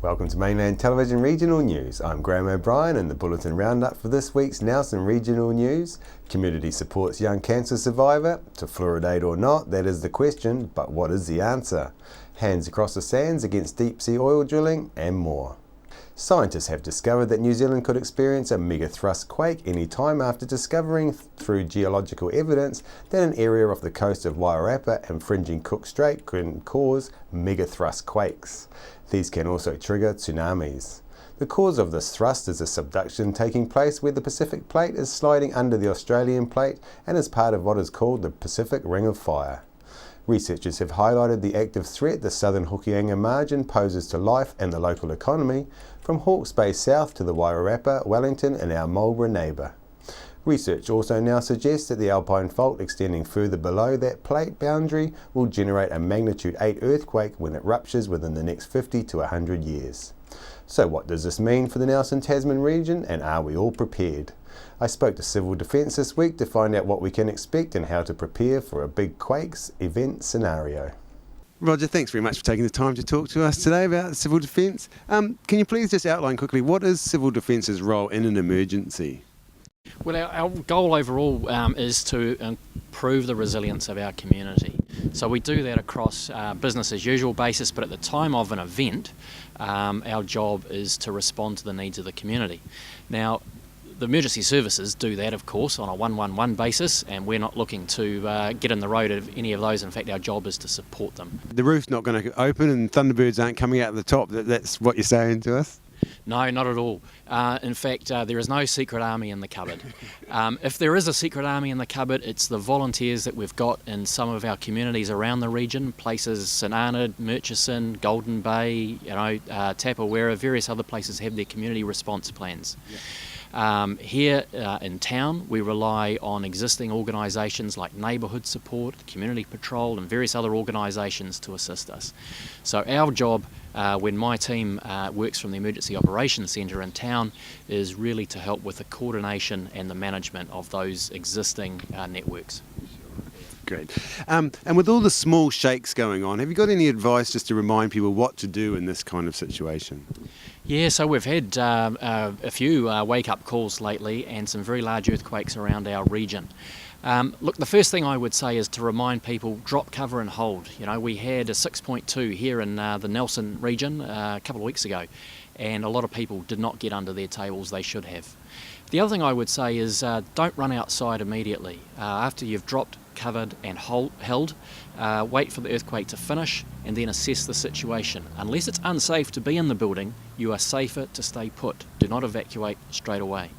Welcome to Mainland Television Regional News. I'm Graham O'Brien and the Bulletin Roundup for this week's Nelson Regional News. Community supports young cancer survivor. To fluoridate or not, that is the question, but what is the answer? Hands across the sands against deep sea oil drilling and more. Scientists have discovered that New Zealand could experience a megathrust quake any time after discovering through geological evidence that an area off the coast of Wairarapa and fringing Cook Strait can cause megathrust quakes. These can also trigger tsunamis. The cause of this thrust is a subduction taking place where the Pacific Plate is sliding under the Australian Plate and is part of what is called the Pacific Ring of Fire. Researchers have highlighted the active threat the southern Hokianga margin poses to life and the local economy, from Hawke's Bay south to the Wairarapa, Wellington and our Marlborough neighbour. Research also now suggests that the Alpine Fault extending further below that plate boundary will generate a magnitude 8 earthquake when it ruptures within the next 50 to 100 years. So what does this mean for the Nelson Tasman region, and are we all prepared? I spoke to Civil Defence this week to find out what we can expect and how to prepare for a big quakes event scenario. Roger, thanks very much for taking the time to talk to us today about Civil Defence. Can you please just outline quickly, what is Civil Defence's role in an emergency? Well, our goal overall is to improve the resilience of our community. So we do that across business as usual basis, but at the time of an event, our job is to respond to the needs of the community. Now, the emergency services do that, of course, on a 111 basis, and we're not looking to get in the road of any of those. In fact, our job is to support them. The roof's not going to open and Thunderbirds aren't coming out the top, that's what you're saying to us? No, not at all. In fact, there is no secret army in the cupboard. If there is a secret army in the cupboard, it's the volunteers that we've got in some of our communities around the region, places St Arnaud, Murchison, Golden Bay, Tapawera, various other places have their community response plans. Yeah. Here in town, we rely on existing organisations like Neighbourhood Support, Community Patrol and various other organisations to assist us. So our job, when my team works from the Emergency Operations Centre in town, is really to help with the coordination and the management of those existing networks. Great. And with all the small shakes going on, have you got any advice just to remind people what to do in this kind of situation? Yeah, so we've had a few wake-up calls lately and some very large earthquakes around our region. Look, the first thing I would say is to remind people, drop cover and hold. You know, we had a 6.2 here in the Nelson region a couple of weeks ago, and a lot of people did not get under their tables they should have. The other thing I would say is don't run outside immediately. After you've dropped, covered and held, wait for the earthquake to finish and then assess the situation. Unless it's unsafe to be in the building, you are safer to stay put. Do not evacuate straight away.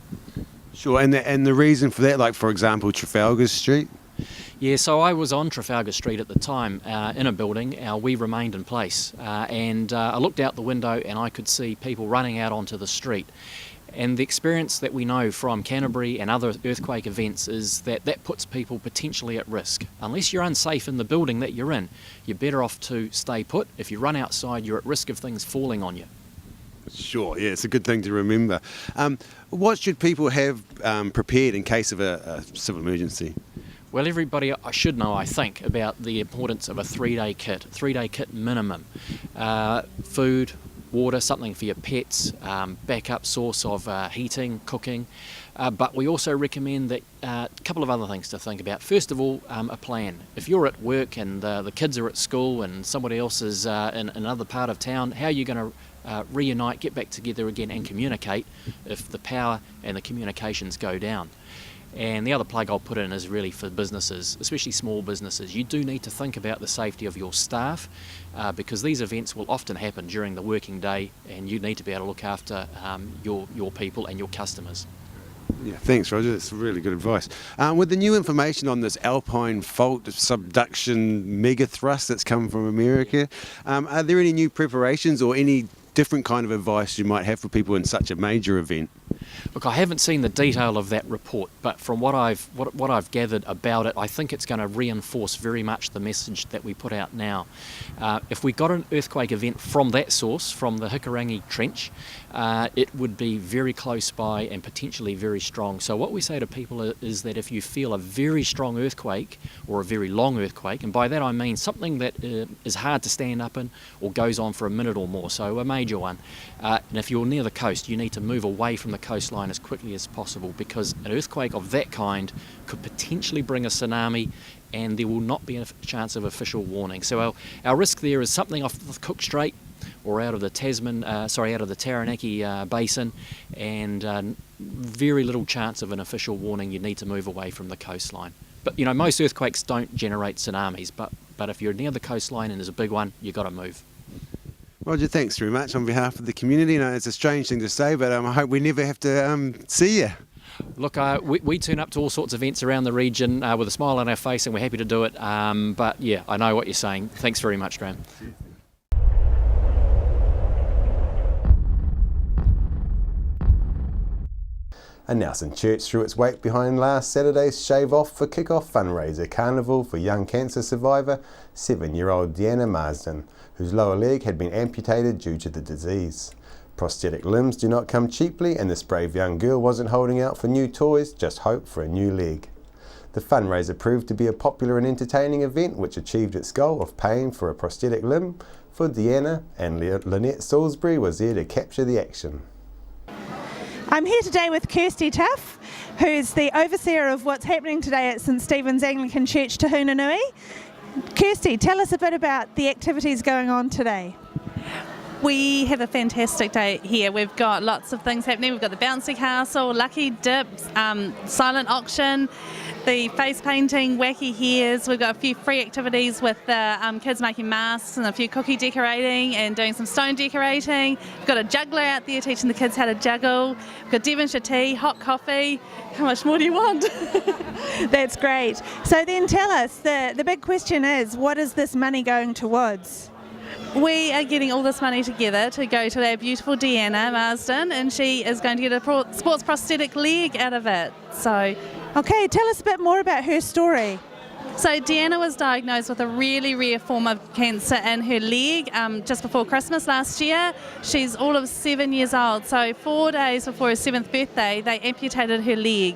Sure, and the reason for that, like for example Trafalgar Street? Yeah, so I was on Trafalgar Street at the time in a building. We remained in place and I looked out the window and I could see people running out onto the street. And the experience that we know from Canterbury and other earthquake events is that that puts people potentially at risk. Unless you're unsafe in the building that you're in, you're better off to stay put. If you run outside, you're at risk of things falling on you. Sure, yeah, it's a good thing to remember. What should people have prepared in case of a civil emergency? Well, everybody should know, I think, about the importance of a 3-day kit minimum. Food, water, something for your pets, backup source of heating, cooking, but we also recommend that a couple of other things to think about. First of all, a plan. If you're at work and the kids are at school and somebody else is in another part of town, how are you going to reunite, get back together again and communicate if the power and the communications go down? And the other plug I'll put in is really for businesses, especially small businesses. You do need to think about the safety of your staff because these events will often happen during the working day and you need to be able to look after your people and your customers. Yeah, thanks Roger, that's really good advice. With the new information on this Alpine Fault subduction megathrust that's come from America, are there any new preparations or any different kind of advice you might have for people in such a major event? Look, I haven't seen the detail of that report, but from what I've gathered about it, I think it's going to reinforce very much the message that we put out now. If we got an earthquake event from that source, from the Hikurangi Trench, it would be very close by and potentially very strong. So what we say to people is that if you feel a very strong earthquake or a very long earthquake, and by that I mean something that is hard to stand up in or goes on for a minute or more, so a major one, and if you're near the coast, you need to move away from the coastline as quickly as possible, because an earthquake of that kind could potentially bring a tsunami and there will not be a chance of official warning. So our risk there is something off the Cook Strait or out of the out of the Taranaki Basin, and very little chance of an official warning. You need to move away from the coastline. But most earthquakes don't generate tsunamis, but if you're near the coastline and there's a big one, you've got to move. Roger, thanks very much on behalf of the community. It's a strange thing to say, but I hope we never have to see you. Look, we turn up to all sorts of events around the region with a smile on our face, and we're happy to do it. But yeah, I know what you're saying. Thanks very much, Graham. And Nelson Church threw its weight behind last Saturday's Shave Off for Kick-Off fundraiser carnival for young cancer survivor 7-year-old Deanna Marsden, whose lower leg had been amputated due to the disease. Prosthetic limbs do not come cheaply, and this brave young girl wasn't holding out for new toys, just hope for a new leg. The fundraiser proved to be a popular and entertaining event which achieved its goal of paying for a prosthetic limb for Deanna, and Lynette Salisbury was there to capture the action. I'm here today with Kirsty Tuff, who's the overseer of what's happening today at St Stephen's Anglican Church, Te Hunanui. Kirsty, tell us a bit about the activities going on today. We have a fantastic day here. We've got lots of things happening. We've got the bouncy castle, lucky dips, silent auction, the face painting, wacky hairs. We've got a few free activities with the kids making masks and a few cookie decorating and doing some stone decorating. We've got a juggler out there teaching the kids how to juggle. We've got Devonshire tea, hot coffee. How much more do you want? That's great. So then tell us, the big question is, what is this money going towards? We are getting all this money together to go to our beautiful Deanna Marsden, and she is going to get a sports prosthetic leg out of it. So, okay, tell us a bit more about her story. So Deanna was diagnosed with a really rare form of cancer in her leg just before Christmas last year. She's all of 7 years old, so 4 days before her 7th birthday they amputated her leg.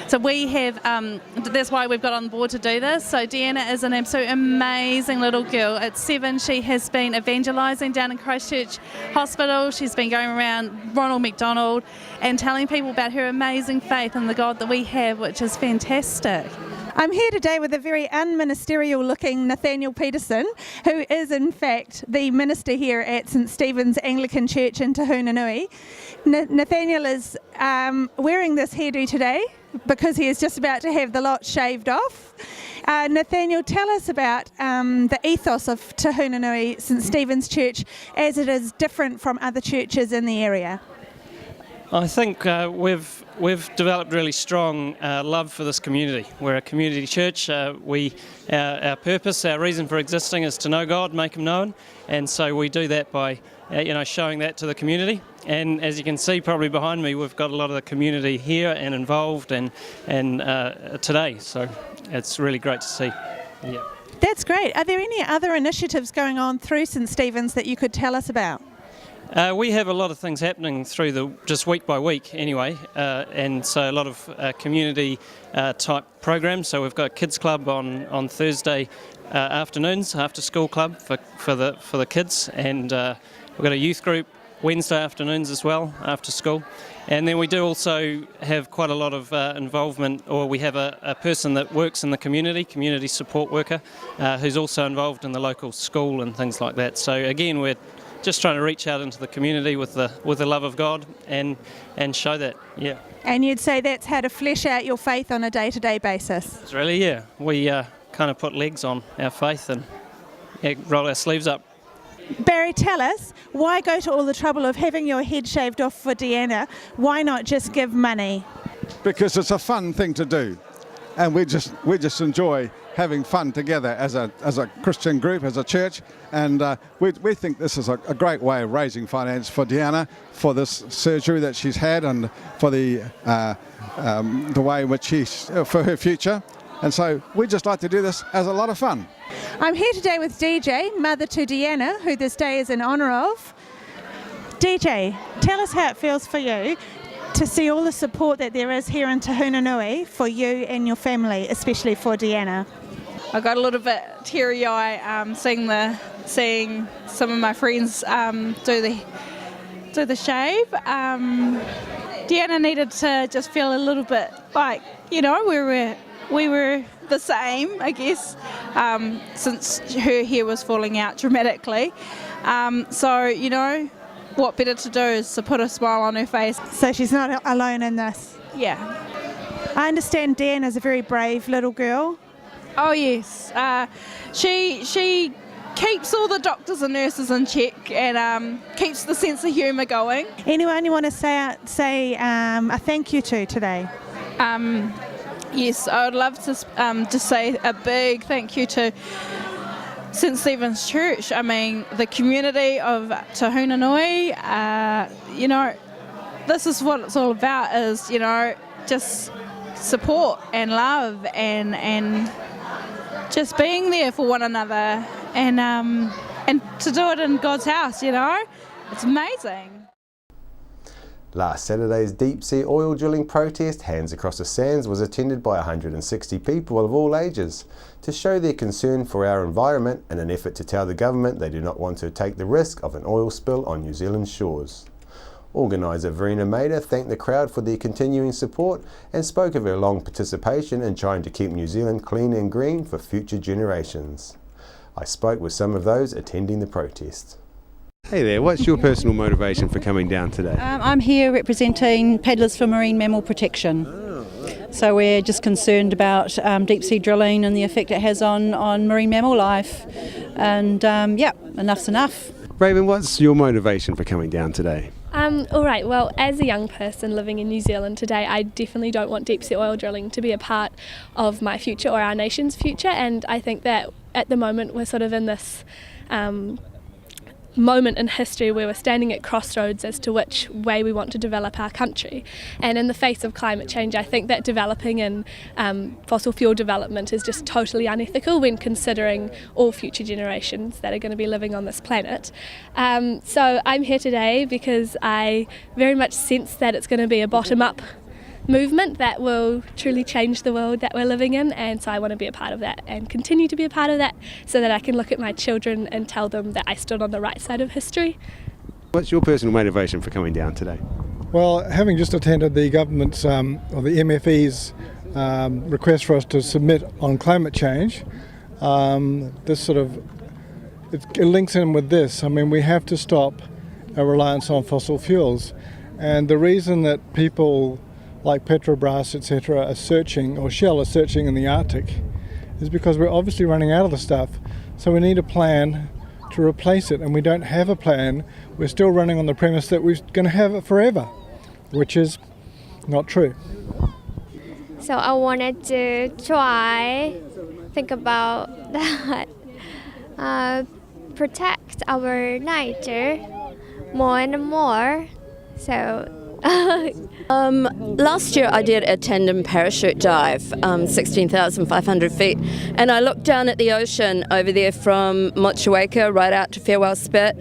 So we have, that's why we've got on board to do this. So Deanna is an absolute amazing little girl. At 7 she has been evangelising down in Christchurch Hospital. She's been going around Ronald McDonald and telling people about her amazing faith in the God that we have, which is fantastic. I'm here today with a very unministerial looking Nathaniel Peterson, who is in fact the minister here at St Stephen's Anglican Church in Te Hunanui. Nathaniel is wearing this hairdo today because he is just about to have the lot shaved off. Nathaniel, tell us about the ethos of Te Hunanui St Stephen's Church as it is different from other churches in the area. I think we've developed really strong love for this community. We're a community church. Our purpose, our reason for existing is to know God, make Him known, and so we do that by showing that to the community. And as you can see, probably behind me, we've got a lot of the community here and involved and today. So it's really great to see. Yeah. That's great. Are there any other initiatives going on through St Stephen's that you could tell us about? We have a lot of things happening through just week by week anyway, and so a lot of community type programs. So we've got a kids club on Thursday afternoons, after school club for the kids, and we've got a youth group Wednesday afternoons as well after school. And then we do also have quite a lot of involvement, or we have a person that works in the community support worker, who's also involved in the local school and things like that. So again, we're just trying to reach out into the community with the love of God and show that, yeah. And you'd say that's how to flesh out your faith on a day-to-day basis? It's really, yeah. We kind of put legs on our faith and roll our sleeves up. Barry, tell us, why go to all the trouble of having your head shaved off for Deanna? Why not just give money? Because it's a fun thing to do. and we just enjoy having fun together as a Christian group, as a church, and we think this is a great way of raising finance for Deanna for this surgery that she's had, and for the way in which she's for her future. And so we just like to do this as a lot of fun. I'm here today with DJ, mother to Deanna, who this day is in honour of. DJ, tell us how it feels for you to see all the support that there is here in Te Hunanui for you and your family, especially for Deanna. I got a little bit teary-eyed seeing some of my friends do the shave. Deanna needed to just feel a little bit like, we were the same, I guess, since her hair was falling out dramatically. So, what better to do is to put a smile on her face. So she's not alone in this. Yeah. I understand Deanna's a very brave little girl. Oh yes. She keeps all the doctors and nurses in check, and keeps the sense of humour going. Anyone you want to say a thank you to today? Yes, I would love to just say a big thank you to St Stephen's Church. I mean, the community of Te Hunanui. This is what it's all about, is, just support and love and just being there for one another, and to do it in God's house, it's amazing. Last Saturday's deep sea oil drilling protest, Hands Across the Sands, was attended by 160 people of all ages to show their concern for our environment in an effort to tell the government they do not want to take the risk of an oil spill on New Zealand's shores. Organiser Verena Maida thanked the crowd for their continuing support and spoke of her long participation in trying to keep New Zealand clean and green for future generations. I spoke with some of those attending the protest. Hey there, what's your personal motivation for coming down today? I'm here representing Paddlers for Marine Mammal Protection. So we're just concerned about deep sea drilling and the effect it has on marine mammal life. And enough's enough. Raven, what's your motivation for coming down today? All right, well, as a young person living in New Zealand today, I definitely don't want deep sea oil drilling to be a part of my future or our nation's future, and I think that at the moment we're sort of in this moment in history where we're standing at crossroads as to which way we want to develop our country. And in the face of climate change, I think that developing in fossil fuel development is just totally unethical when considering all future generations that are going to be living on this planet. So I'm here today because I very much sense that it's going to be a bottom-up movement that will truly change the world that we're living in, and so I want to be a part of that and continue to be a part of that so that I can look at my children and tell them that I stood on the right side of history. What's your personal motivation for coming down today? Well, having just attended the government's or the MFE's request for us to submit on climate change, this sort of it links in with this. I mean, we have to stop our reliance on fossil fuels, and the reason that people like Petrobras, etc., are searching, or Shell are searching in the Arctic, is because we're obviously running out of the stuff. So we need a plan to replace it, and we don't have a plan. We're still running on the premise that we're going to have it forever, which is not true. So I wanted to think about that, protect our nature more and more. So last year I did a tandem parachute dive, 16,500 feet, and I looked down at the ocean over there from Motueka right out to Farewell Spit,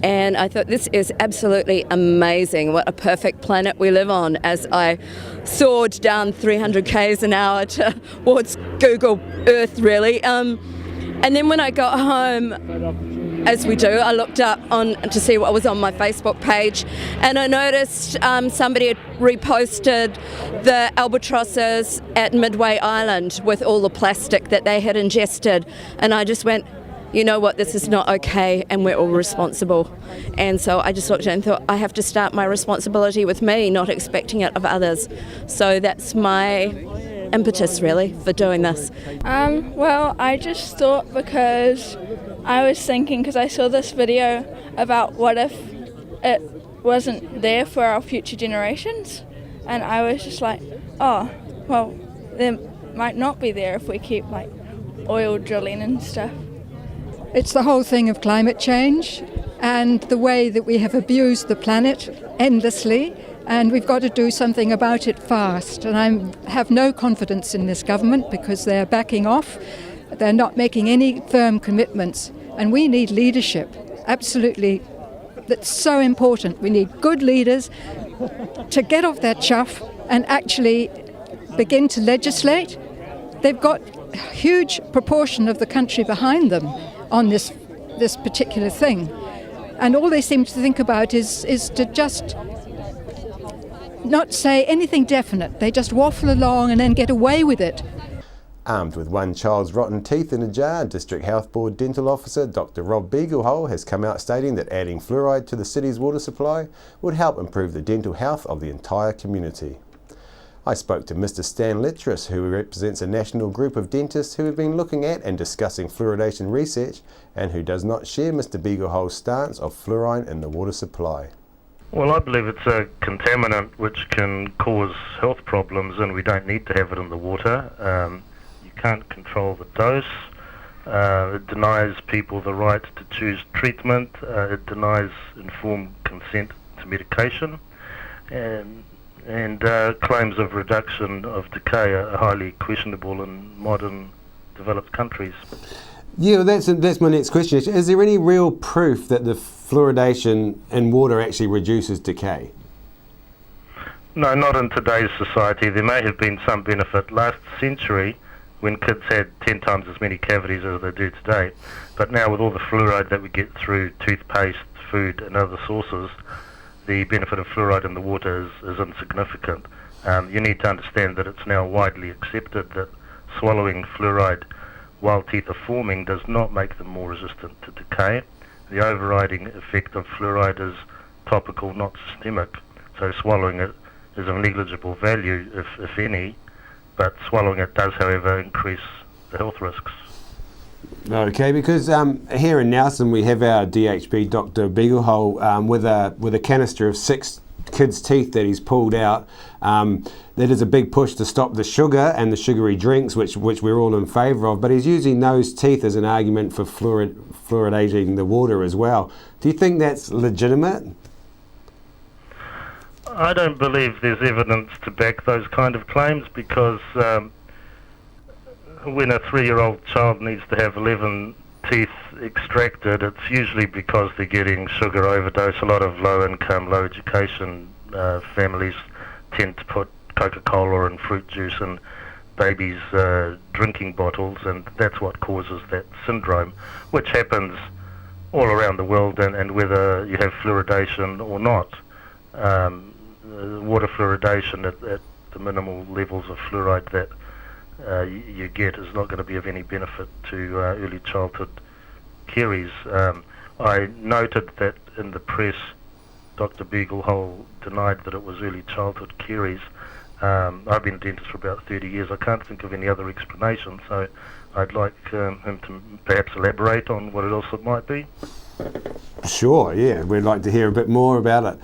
and I thought, this is absolutely amazing. What a perfect planet we live on, as I soared down 300 k's an hour towards Google Earth, really. And then when I got home, as we do, I looked up to see what was on my Facebook page, and I noticed somebody had reposted the albatrosses at Midway Island with all the plastic that they had ingested, and I just went, you know what, this is not okay, and we're all responsible. And so I just looked at it and thought, I have to start my responsibility with me, not expecting it of others. So that's my impetus, really, for doing this. Well, I just thought, because I was thinking, because I saw this video about what if it wasn't there for our future generations, and I was just like, oh, well, there might not be there if we keep like oil drilling and stuff. It's the whole thing of climate change and the way that we have abused the planet endlessly, and we've got to do something about it fast. And I have no confidence in this government because they're backing off. They're not making any firm commitments, and we need leadership. Absolutely, that's so important. We need good leaders to get off their chuff and actually begin to legislate. They've got a huge proportion of the country behind them on this particular thing. And all they seem to think about is to just not say anything definite. They just waffle along and then get away with it. Armed with one child's rotten teeth in a jar, District Health Board Dental Officer Dr Rob Beaglehole has come out stating that adding fluoride to the city's water supply would help improve the dental health of the entire community. I spoke to Mr Stan Letras, who represents a national group of dentists who have been looking at and discussing fluoridation research and who does not share Mr Beaglehole's stance of fluoride in the water supply. Well, I believe it's a contaminant which can cause health problems, and we don't need to have it in the water. You can't control the dose. It denies people the right to choose treatment. It denies informed consent to medication. And claims of reduction of decay are highly questionable in modern developed countries. Yeah, that's my next question. Is there any real proof that the fluoridation in water actually reduces decay? No, not in today's society. There may have been some benefit last century when kids had 10 times as many cavities as they do today. But now with all the fluoride that we get through toothpaste, food and other sources, the benefit of fluoride in the water is insignificant. You need to understand that it's now widely accepted that swallowing fluoride while teeth are forming does not make them more resistant to decay. The overriding effect of fluoride is topical, not systemic. So swallowing it is of negligible value, if any, but swallowing it does, however, increase the health risks. Okay, because here in Nelson we have our DHB Dr Beaglehole with a canister of 6 kids' teeth that he's pulled out. That is a big push to stop the sugar and the sugary drinks, which we're all in favour of, but he's using those teeth as an argument for fluoridating the water as well. Do you think that's legitimate? I don't believe there's evidence to back those kind of claims, because when a 3-year-old child needs to have 11 teeth extracted, it's usually because they're getting sugar overdose. A lot of low-income, low-education families tend to put Coca-Cola and fruit juice in babies' drinking bottles, and that's what causes that syndrome, which happens all around the world, and whether you have fluoridation or not. Water fluoridation at the minimal levels of fluoride that you get is not going to be of any benefit to early childhood caries. I noted that in the press, Dr Beaglehole denied that it was early childhood caries. I've been a dentist for about 30 years. I can't think of any other explanation, so I'd like him to perhaps elaborate on what else it might be. Sure, yeah, we'd like to hear a bit more about it.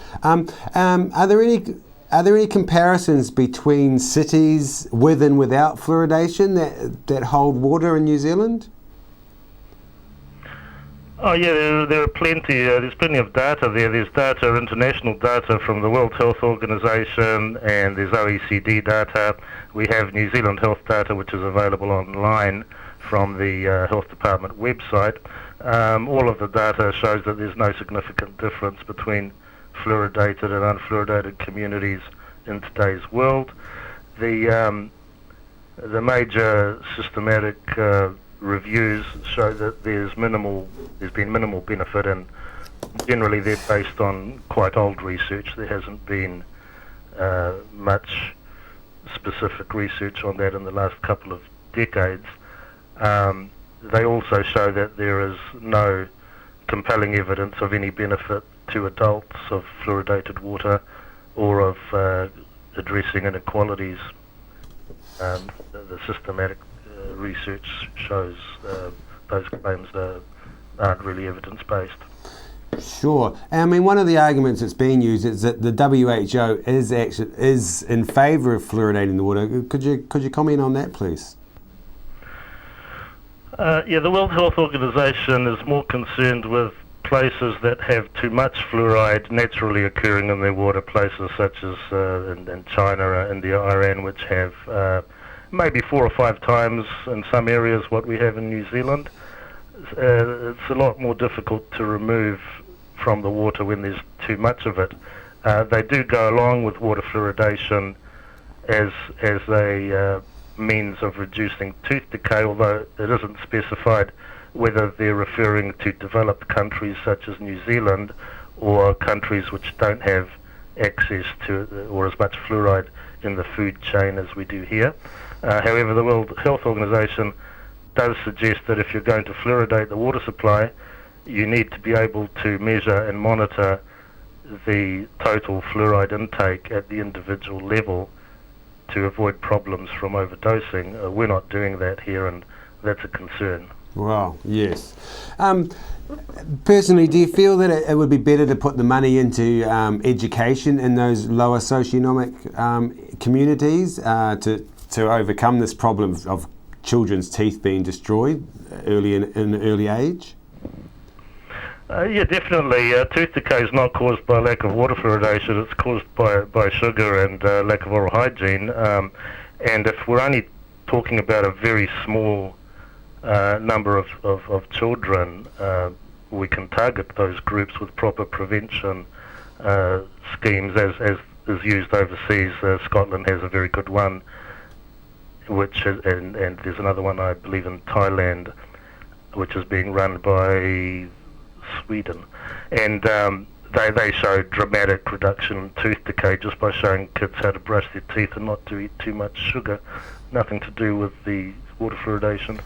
Are there any comparisons between cities with and without fluoridation that hold water in New Zealand? Oh yeah, there are plenty. There's plenty of data there. There's international data from the World Health Organization, and there's OECD data. We have New Zealand health data, which is available online from the Health Department website. All of the data shows that there's no significant difference between fluoridated and unfluoridated communities in today's world. The major systematic reviews show that there's been minimal benefit, and generally they're based on quite old research. There hasn't been much specific research on that in the last couple of decades. They also show that there is no compelling evidence of any benefit to adults of fluoridated water or of addressing inequalities. The systematic research shows those claims aren't really evidence-based. Sure. I mean, one of the arguments that's being used is that the WHO is in favour of fluoridating the water. Could you comment on that, please? Yeah, the World Health Organization is more concerned with places that have too much fluoride naturally occurring in their water, places such as in China, India, Iran, which have maybe 4 or 5 times in some areas what we have in New Zealand. It's a lot more difficult to remove from the water when there's too much of it. They do go along with water fluoridation as a means of reducing tooth decay, although it isn't specified whether they're referring to developed countries such as New Zealand or countries which don't have access to or as much fluoride in the food chain as we do here. However, the World Health Organization does suggest that if you're going to fluoridate the water supply, you need to be able to measure and monitor the total fluoride intake at the individual level to avoid problems from overdosing. We're not doing that here, and that's a concern. Wow, yes. Personally, do you feel that it would be better to put the money into education in those lower socioeconomic communities to overcome this problem of children's teeth being destroyed early in an early age? Yeah, definitely. Tooth decay is not caused by lack of water fluoridation. It's caused by sugar and lack of oral hygiene. And if we're only talking about a very small number of children, we can target those groups with proper prevention schemes, as is used overseas. Scotland has a very good one, and there's another one, I believe, in Thailand, which is being run by Sweden, and they show dramatic reduction in tooth decay just by showing kids how to brush their teeth and not to eat too much sugar. Nothing to do with the water fluoridation.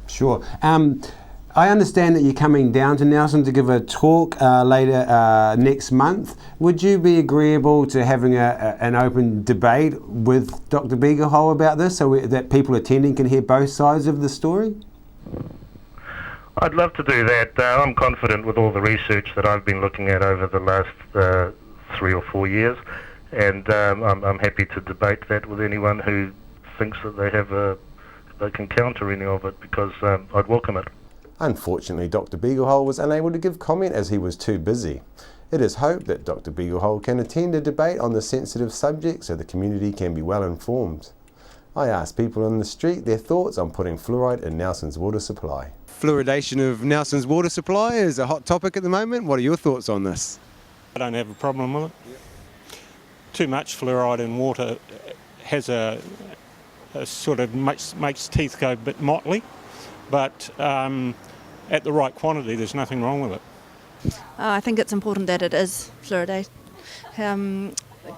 Sure. I understand that you're coming down to Nelson to give a talk later next month. Would you be agreeable to having an open debate with Dr. Beaglehole about this so that people attending can hear both sides of the story? I'd love to do that. I'm confident with all the research that I've been looking at over the last 3 or 4 years, and I'm happy to debate that with anyone who thinks that they can counter any of it, because I'd welcome it. Unfortunately, Dr. Beaglehole was unable to give comment as he was too busy. It is hoped that Dr. Beaglehole can attend a debate on the sensitive subject so the community can be well informed. I asked people on the street their thoughts on putting fluoride in Nelson's water supply. Fluoridation of Nelson's water supply is a hot topic at the moment. What are your thoughts on this? I don't have a problem with it. Too much fluoride in water has a sort of makes teeth go a bit motley, but at the right quantity there's nothing wrong with it. I think it's important that it is fluoridated.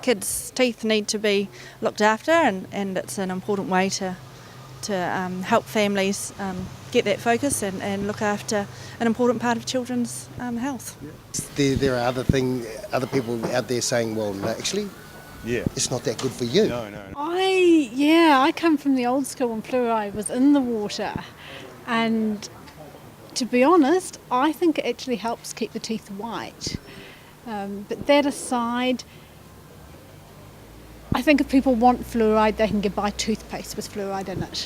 Kids' teeth need to be looked after, and it's an important way to help families get that focus and look after an important part of children's health. There are other people out there saying, well, no, actually, it's not that good for you. No. I come from the old school when fluoride was in the water, and to be honest, I think it actually helps keep the teeth white. But that aside, I think if people want fluoride, they can buy toothpaste with fluoride in it.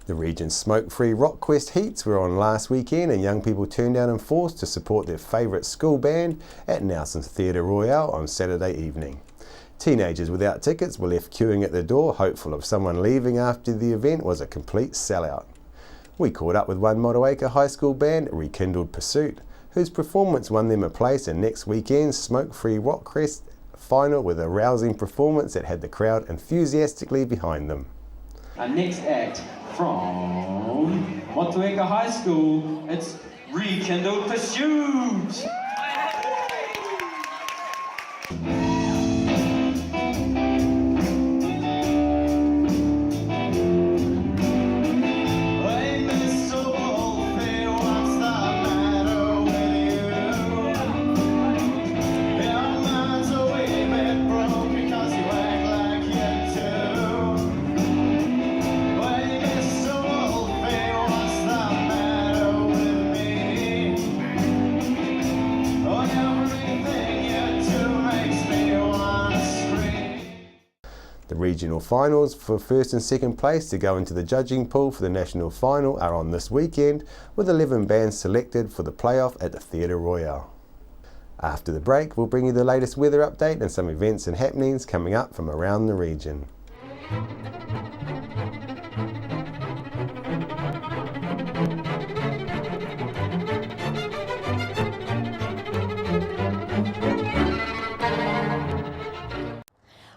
The region's smoke-free RockQuest Heats were on last weekend, and young people turned out in force to support their favourite school band at Nelson's Theatre Royale on Saturday evening. Teenagers without tickets were left queuing at the door, hopeful of someone leaving after the event was a complete sellout. We caught up with one Motueka High School band, Rekindled Pursuit, whose performance won them a place in next weekend's Smoke-Free RockQuest final with a rousing performance that had the crowd enthusiastically behind them. Our next act from Motueka High School, it's Rekindled Pursuit! regional finals for first and second place to go into the judging pool for the national final are on this weekend, with 11 bands selected for the playoff at the Theatre Royale. After the break, we'll bring you the latest weather update and some events and happenings coming up from around the region.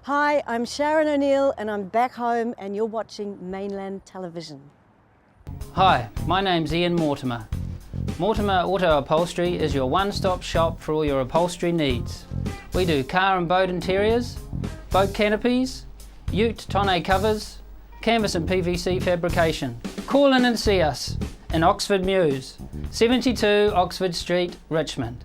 Hi, I'm Sharon O'Neill and I'm back home and you're watching Mainland Television. Hi, my name's Ian Mortimer. Mortimer Auto Upholstery is your one-stop shop for all your upholstery needs. We do car and boat interiors, boat canopies, ute tonneau covers, canvas and PVC fabrication. Call in and see us in Oxford Mews, 72 Oxford Street, Richmond.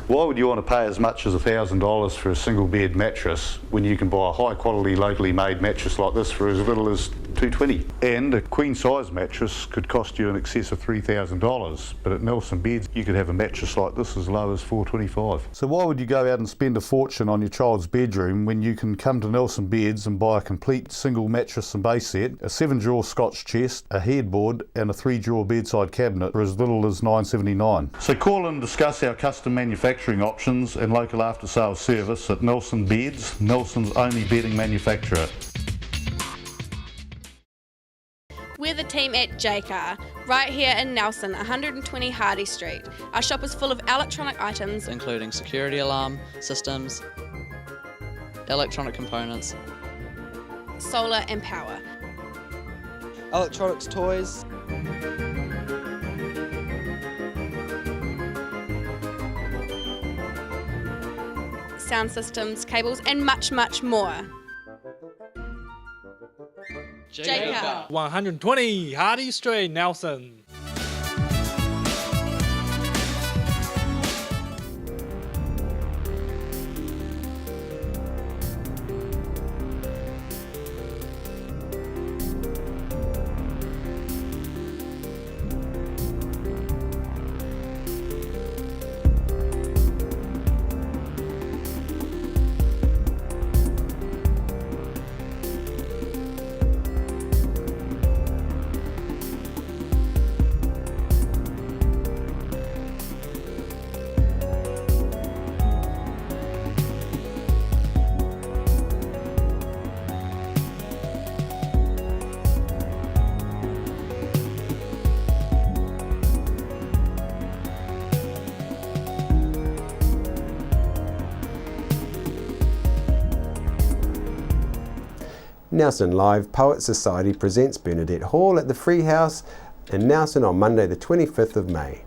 Why would you want to pay as much as $1,000 for a single bed mattress when you can buy a high quality locally made mattress like this for as little as $220? And a queen size mattress could cost you in excess of $3,000, but at Nelson Beds you could have a mattress like this as low as $425. So why would you go out and spend a fortune on your child's bedroom when you can come to Nelson Beds and buy a complete single mattress and base set, a 7-drawer Scotch chest, a headboard and a 3-drawer bedside cabinet for as little as $979? So call and discuss our custom manufacturing options and local after sales service at Nelson Beds, Nelson's only bedding manufacturer. We're the team at Jaycar, right here in Nelson, 120 Hardy Street. Our shop is full of electronic items, including security alarm systems, electronic components, solar and power, electronics toys, sound systems, cables, and much, much more. Jaycar. 120 Hardy Street, Nelson. Nelson Live Poets Society presents Bernadette Hall at the Free House in Nelson on Monday the 25th of May.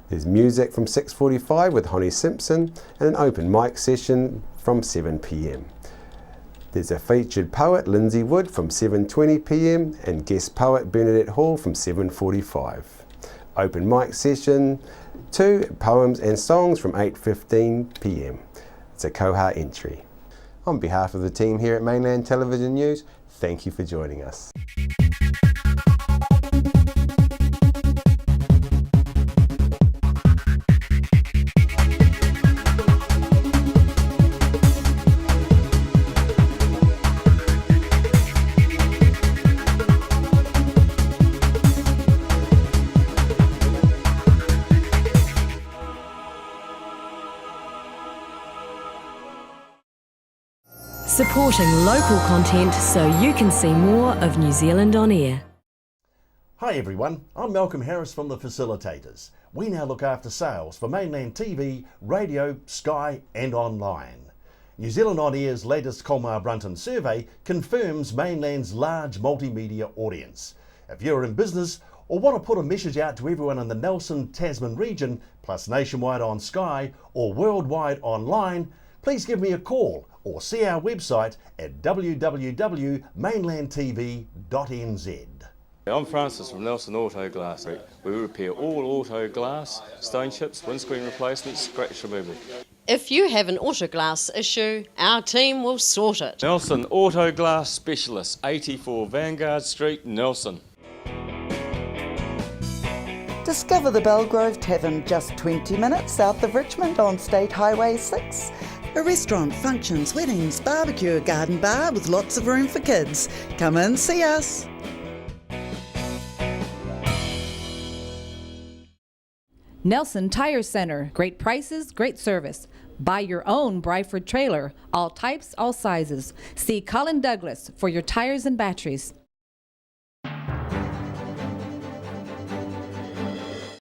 There's music from 6:45 with Honey Simpson and an open mic session from 7 p.m. There's a featured poet, Lindsay Wood, from 7:20 p.m. and guest poet Bernadette Hall from 7:45. Open mic session 2, poems and songs from 8:15 p.m. It's a Koha entry. On behalf of the team here at Mainland Television News, thank you for joining us. Supporting local content so you can see more of New Zealand on air. Hi everyone, I'm Malcolm Harris from The Facilitators. We now look after sales for Mainland TV, radio, Sky and online. New Zealand On Air's latest Colmar Brunton survey confirms Mainland's large multimedia audience. If you're in business or want to put a message out to everyone in the Nelson Tasman region, plus nationwide on Sky or worldwide online, please give me a call or see our website at www.mainlandtv.nz. I'm Francis from Nelson Auto Glass. We repair all auto glass, stone chips, windscreen replacements, scratch removal. If you have an auto glass issue, our team will sort it. Nelson Auto Glass Specialists, 84 Vanguard Street, Nelson. Discover the Belgrove Tavern just 20 minutes south of Richmond on State Highway 6. A restaurant, functions, weddings, barbecue, a garden bar with lots of room for kids. Come in, see us. Nelson Tire Center. Great prices, great service. Buy your own Bryford trailer. All types, all sizes. See Colin Douglas for your tires and batteries.